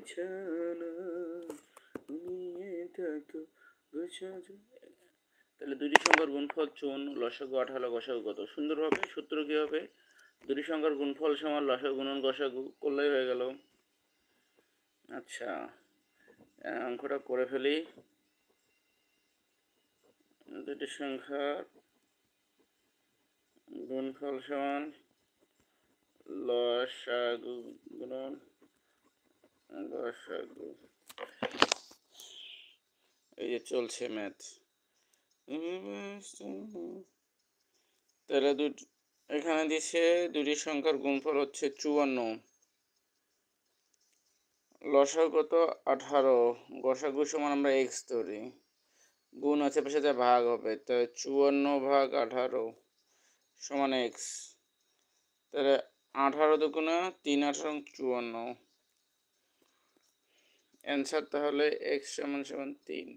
বিছানা ঘুমিয়ে থাকো তাহলে দুটি সংখ্যার গুণফল 54, লসাগু 18, গসাগু কত? সুন্দরভাবে সূত্র কী হবে? দুটি সংখ্যার গুণফল সমান লসাগু গুণন গসাগু করলেই হয়ে গেল। আচ্ছা, অঙ্কটা করে ফেলি। দুটি সংখ্যার গুণফল সমান লসাগু গুণন গসাগু। এই যে চলছে ম্যাথ। তাহলে এখানে দিছে দুটি সংখ্যার গুণফল হচ্ছে 54, লসাগু কত? 18, গসাগু সমান আমরা এক্স ধরি, গুণ আছে পাশে ভাগ হবে, তো 54 ভাগ 18 সমান এক্স। তাহলে 18 দুগুণে 3, 18, 54। অ্যান্সার তাহলে এক্স সমান 3।